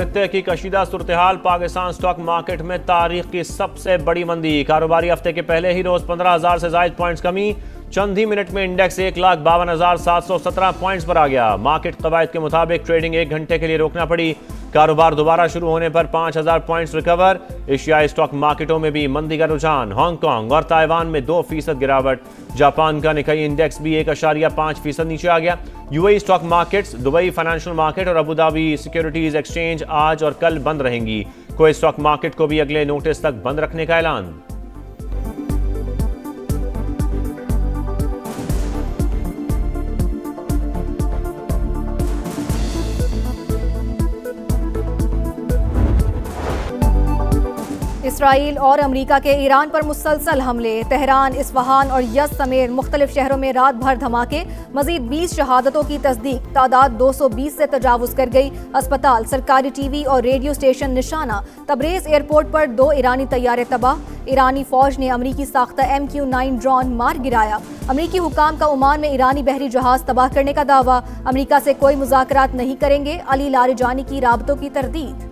खित्ते की कशीदा सूरत-ए-हाल, Pakistan stock market में तारीख की सबसे बड़ी मंदी। कारोबारी हफ्ते के पहले ही रोज 15,000 से ज्यादा पॉइंट्स कमी। चंद ही मिनट में इंडेक्स 1,52,717 पॉइंट्स पर आ गया। मार्केट कवायद के मुताबिक ट्रेडिंग 1 घंटे के लिए रोकना पड़ी। कारोबार दोबारा शुरू होने पर 5,000 पॉइंट्स रिकवर। एशियाई स्टॉक मार्केटों में भी मंदी का रुझान। हांगकांग और ताइवान में 2% गिरावट। जापान का निकाई इंडेक्स भी 1.5% नीचे आ गया। UAE stock markets, Dubai financial market और अबू धाबी सिक्योरिटीज एक्सचेंज आज और कल बंद रहेंगी। कुवैत स्टॉक मार्केट को भी अगले नोटिस तक बंद रखने का ऐलान। इसराइल और अमेरिका के ईरान पर मुसलसल हमले। तेहरान, इस्फहान और यज़्द समेत मुख्तलिफ शहरों में रात भर धमाके। मजीद 20 शहादतों की तस्दीक। तादाद 220 से तजावुज कर गई। अस्पताल, सरकारी टीवी और रेडियो स्टेशन निशाना। तबरेज एयरपोर्ट पर 2 ईरानी तैयारे तबाह। ईरानी फौज ने अमरीकी साख्ता MQ-9 ड्रोन मार गिराया। अमरीकी हुकाम का ओमान में ईरानी बहरी जहाज तबाह करने का दावा। अमरीका से कोई मुज़ाकरात नहीं करेंगे। अली लारिजानी की राबतों की तरदीद।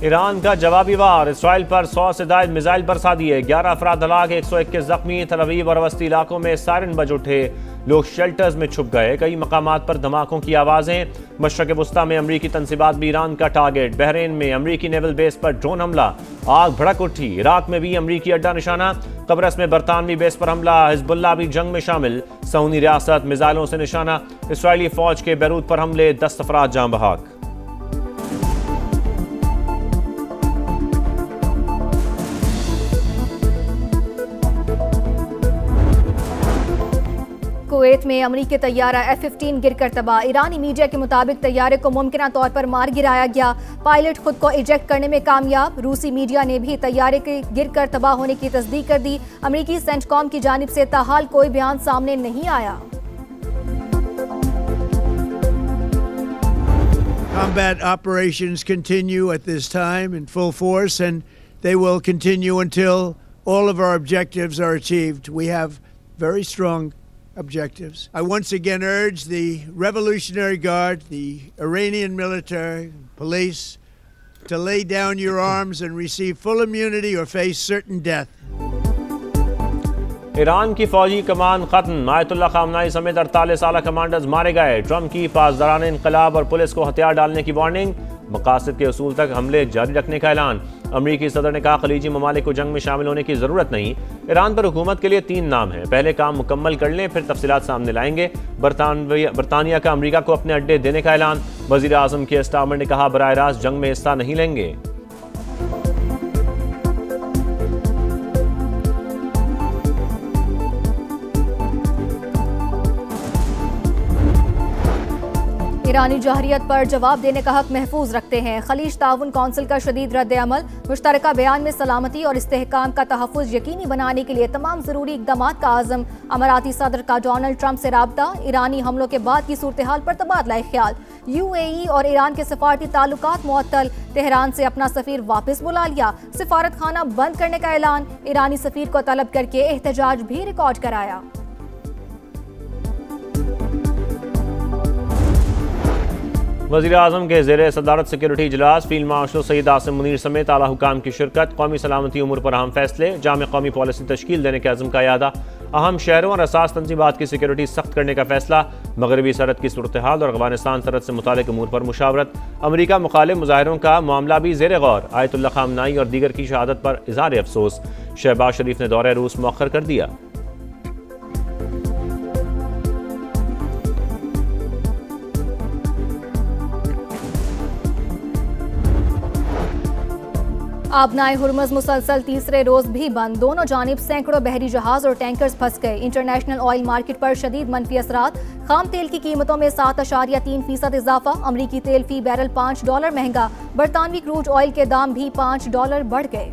ईरान का जवाबी वार। इसराइल पर 100 से ज्यादा मिसाइल बरसा दिए। 11 अफराद हलाक, 121 जख्मी। तल अवीव और वस्ती इलाकों में सायरन बज उठे। लोग शेल्टर्स में छुप गए। कई मकामात पर धमाकों की आवाजें। मशरक़ वस्ता में अमरीकी तंसीबात भी ईरान का टारगेट। बहरीन में अमरीकी नेवल बेस पर ड्रोन हमला, आग भड़क उठी। इराक में भी अमरीकी अड्डा निशाना। कब्रस में बरतानवी बेस पर हमला। हिजबुल्लाह भी जंग में शामिल। सऊदी रियासत मिसाइलों से निशाना। इसराइली फौज के बैरूत पर हमले, 10 अफराद जाँ बहक। कुवैत में अमरीकी तैयारा F-15 गिरकर तबाह। ईरानी मीडिया के मुताबिक तैयारे को मुमकिना तौर पर मार गिराया गया। पायलट खुद को इजेक्ट करने में कामयाब। रूसी मीडिया ने भी तैयारे के गिरकर तबाह होने की तस्दीक कर दी। अमरीकी सेंटकॉम की जानिब से ताहाल कोई बयान सामने नहीं आया। Combat operations continue at this time in full force, and they will continue until all of our objectives are achieved. We have very strong objectives. I once again urge the Revolutionary Guard, the Iranian military, police, to lay down your arms and receive full immunity or face certain death. Iran की फौजी कमान खत्म। Ayatollah खामनाई समेत 48 आला commanders मारे गए। Trump की पासदारान इनकलाब और पुलिस को हथियार डालने की वार्निंग। मकासद के उसूल तक हमले जारी रखने का ऐलान। अमरीकी सदर ने कहा, खलीजी ममालिक को जंग में शामिल होने की जरूरत नहीं। ईरान पर हुकूमत के लिए 3 नाम हैं। पहले काम मुकम्मल कर लें, फिर तफसीलात सामने लाएंगे। बरतानिया का अमरीका को अपने अड्डे देने का ऐलान। वजीर आजम के स्टारमर ने कहा, बराह रास्त जंग में हिस्सा नहीं लेंगे। ईरानी जहरियत पर जवाब देने का हक महफूज रखते हैं। खलीज ताउन कौंसिल का शदीद रद्द अमल। मुश्तरका बयान में सलामती और इस्तेहकाम का तहफ़्फ़ुज़ यकीनी बनाने के लिए तमाम ज़रूरी इक़दाम का आज़म। अमाराती सदर का डोनाल्ड ट्रंप से राब्ता। ईरानी हमलों के बाद की सूरत हाल पर तबादला ख्याल। UAE और ईरान के सफारती ताल्लुकात मुअत्तल। तेहरान से अपना सफ़ीर वापस बुला लिया। सिफारत खाना बंद करने का ऐलान। ईरानी सफ़ीर को तलब करके एहतजाज भी रिकॉर्ड कराया। वज़ीर आज़म के ज़ेरे सदारत सिक्योरिटी इजलास। फील्ड मार्शल सईद आसिम मुनीर समेत आला हुकाम की शिरकत। कौमी सलामती उमूर पर अहम फैसले। जामे कौमी पॉलिसी तश्कील देने के अज़्म का यादा। अहम शहरों और असास तंजीबात की सिक्योरिटी सख्त करने का फैसला। मगरबी सरहद की सूरत हाल और अफगानिस्तान सरहद से मुतालिक उमूर पर मुशावरत। अमरीका मुखालिफ मुजाहिरों का मामला भी ज़ेरे गौर। आयतुल्लाह खामनाई और दीगर की शहादत पर इज़हार अफसोस। शहबाज शरीफ ने दौरे रूस मौखर कर दिया। आबनाए हुर्मुज़ मुसलसल तीसरे रोज भी बंद। दोनों जानिब सैकड़ों बहरी जहाज और टैंकर्स फंस गए। इंटरनेशनल ऑयल मार्केट पर शदीद मनफी असरात। खाम तेल की कीमतों में 7.3% इजाफा। अमरीकी तेल फी बैरल $5 महंगा। बरतानवी क्रूड ऑयल के दाम भी $5 बढ़ गए।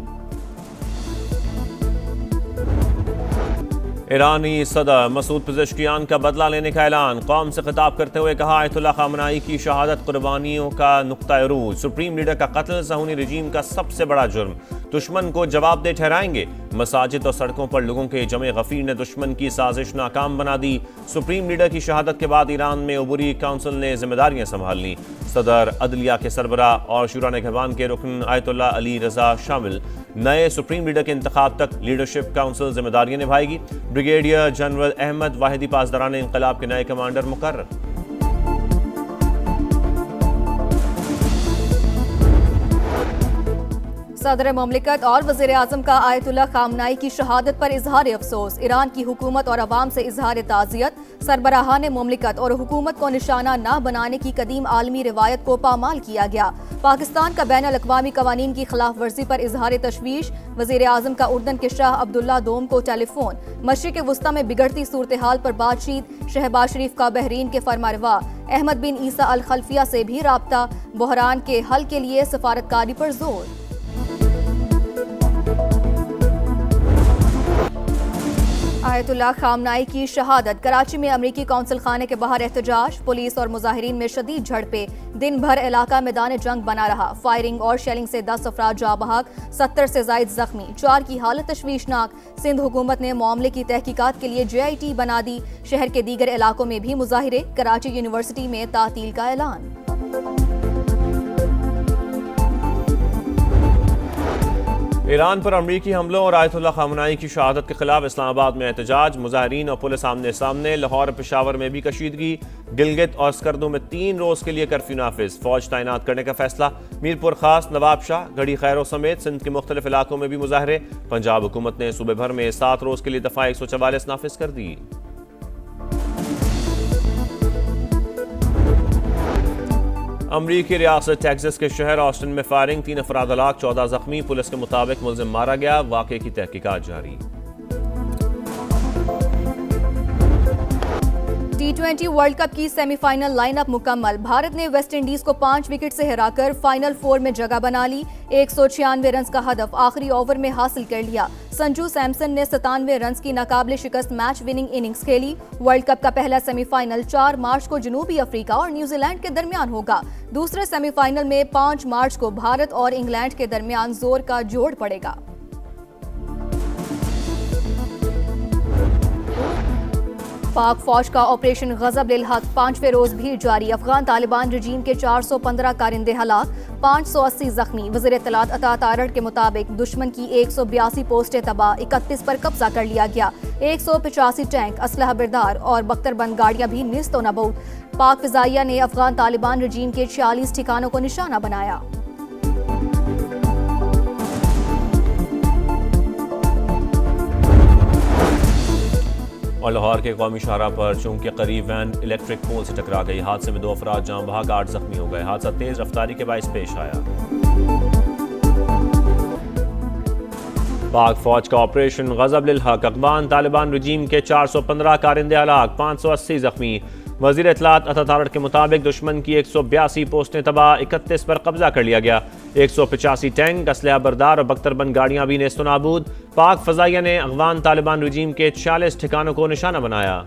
ईरानी सदर मसूद पिज़ेश्कियान का बदला लेने का ऐलान। कौम से खिताब करते हुए कहा, आयतुल्लाह खामनाई की शहादत कुर्बानियों का नुक्ता अरूज। सुप्रीम लीडर का कत्ल सहूनी रजीम का सबसे बड़ा जुर्म। दुश्मन को जवाबदेह ठहराएंगे। मसाजिद और सड़कों पर लोगों के जमे गफीर ने दुश्मन की साजिश नाकाम बना दी। सुप्रीम लीडर की शहादत के बाद ईरान में उबूरी काउंसिल ने जिम्मेदारियां संभाल ली। सदर अदलिया के सरबरा और शुरा निगहबान के रुकन आयतुल्ला अली रजा शामिल। नए सुप्रीम लीडर के इंतखाब तक लीडरशिप काउंसिल जिम्मेदारियां निभाएगी। ब्रिगेडियर जनरल अहमद वाहिदी पासदारान इंकलाब के नए कमांडर मुकर्रर। सदर ममलिकत और वज़ीर आज़म का आयतुल्ला खामनाई की शहादत पर इजहार अफसोस। ईरान की हुकूमत और अवाम से इजहार ताज़ियत। सरबराहान ममलिकत और हुकूमत को निशाना न बनाने की कदीम आलमी रिवायत को पामाल किया गया। पाकिस्तान का बैन अल-अक़वामी कवानीन की खिलाफ वर्जी पर इजहार तशवीश। वज़ीर आज़म का उर्दन के शाह अब्दुल्ला दोम को टेलीफोन। मशरिक़ वुस्ता में बिगड़ती सूरत हाल पर बातचीत। शहबाज शरीफ का बहरीन के फरमारवा अहमद बिन ईसा अल खल्फिया से भी राब्ता। बहरान के हल के लिए सफारतकारी पर जोर। आयतुल्ला खामनाई की शहादत। कराची में अमरीकी कौंसल खाने के बाहर एहतजाज। पुलिस और मुजाहिरीन में शदीद झड़पें। दिन भर इलाका मैदान जंग बना रहा। फायरिंग और शेलिंग से 10 अफराद जाँ बहक, 70 से जायद जख्मी। 4 की हालत तशवीशनाक। सिंध हुकूमत ने मामले की तहकीकात के लिए JIT बना दी। शहर के दीगर इलाकों में भी मुजाहिरे। कराची यूनिवर्सिटी में तातील का ऐलान। ईरान पर अमरीकी हमलों और आयतुल्ला खामनाई की शहादत के खिलाफ इस्लामाबाद में एहतजाज। मुजाहिरीन और पुलिस आमने सामने। लाहौर और पेशावर में भी कशीदगी। गिलगित और स्कर्दू में 3 रोज के लिए कर्फ्यू नाफिज। फौज तैनात करने का फैसला। मीरपुर खास, नवाब शाह, गढ़ी खैरो समेत सिंध के मुख्तलिफ इलाकों में भी मुजाहरे। पंजाब हुकूमत ने सूबे भर में 7 रोज के लिए दफा 144 नाफिज कर दी। अमरीकी रियासत टेक्सास के शहर ऑस्टिन में फायरिंग। 3 अफराद हलाक, 14 जख्मी। पुलिस के मुताबिक मुलजिम मारा गया। वाक़े की तहकीकात जारी। T20 वर्ल्ड कप की सेमीफाइनल लाइनअप मुकम्मल। भारत ने वेस्ट इंडीज को 5 विकेट से हराकर फाइनल 4 में जगह बना ली। 196 रन का हदफ आखिरी ओवर में हासिल कर लिया। संजू सैमसन ने 97 रन की नाकाबिले शिकस्त मैच विनिंग इनिंग्स खेली। वर्ल्ड कप का पहला सेमीफाइनल 4 मार्च को जनूबी अफ्रीका और न्यूजीलैंड के दरमियान होगा। दूसरे सेमीफाइनल में 5 मार्च को भारत और इंग्लैंड के दरमियान जोर का जोड़ पड़ेगा। पाक फौज का ऑपरेशन गजब-उल-हक 5वें रोज भी जारी। अफगान तालिबान रजीम के 415 कारिंदे हलाक, 580 जख्मी। वज़ीर इत्तलात अता तारड़ के मुताबिक दुश्मन की 182 पोस्टें तबाह, 31 पर कब्जा कर लिया गया। 185 टैंक, असलहा बरदार और बख्तरबंद गाड़ियां भी निस्त व नबूद। पाक फिजाइया ने अफगान तालिबान रजीम के 46 ठिकानों को निशाना बनाया। और लाहौर के कौमी शाहरा पर चौक के करीब वैन इलेक्ट्रिक पोल से टकरा गई। हादसे में 2 अफराद जाँ बहक, 8 जख्मी हो गए। हादसा तेज रफ्तारी के बायस पेश आया। पाक फौज का ऑपरेशन गजब-उल-हक। अफगान तालिबान रजीम के 415 कारिंदे हलाक, 580 जख्मी। वज़ीर इत्तलात अता तारड़ के मुताबिक दुश्मन की 182 पोस्टें तबाह, 31 पर कब्जा कर लिया गया। 185 टैंक, असलहा बरदार और बख्तरबंद गाड़ियां भी नेस्त नाबूद। पाक फजाइया ने अफगान तालिबान रजीम के 46 ठिकानों को निशाना बनाया।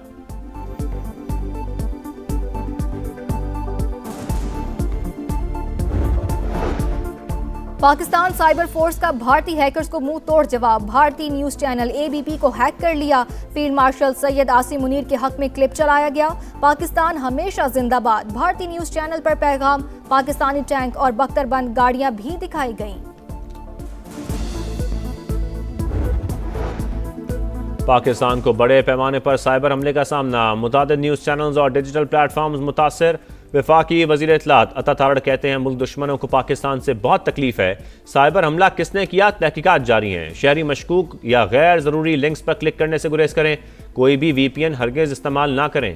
पाकिस्तान साइबर फोर्स का भारतीय हैकर्स को मुंह तोड़ जवाब। भारतीय न्यूज चैनल ABP को हैक कर लिया। फील्ड मार्शल सैयद आसिम मुनीर के हक में क्लिप चलाया गया। पाकिस्तान हमेशा जिंदाबाद। भारतीय न्यूज चैनल पर पैगाम। पाकिस्तानी टैंक और बख्तरबंद गाड़ियां भी दिखाई गईं। पाकिस्तान को बड़े पैमाने पर साइबर हमले का सामना। मुतादिद न्यूज चैनल्स और डिजिटल प्लेटफॉर्म्स मुतासर। वफाकी वज़ीर इत्तलात अता तारड़ कहते हैं मुल्क दुश्मनों को पाकिस्तान से बहुत तकलीफ है। साइबर हमला किसने किया, तहकीकात जारी हैं। शहरी मशकूक या गैर ज़रूरी लिंक्स पर क्लिक करने से गुरेज करें। कोई भी VPN हरगिज़ इस्तेमाल ना करें।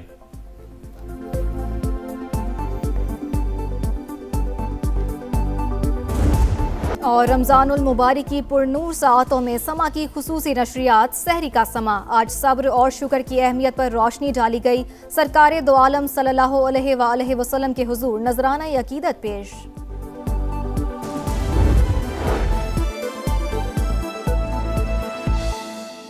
और रमज़ानुल मुबारक की पुरनूर साअतों में समा की खुसूसी नशरियात। सहरी का समा। आज सब्र और शुक्र की अहमियत पर रोशनी डाली गई। सरकार दो आलम सल्लल्लाहु अलैहि वसल्लम के हुजूर नजराना अकीदत पेश।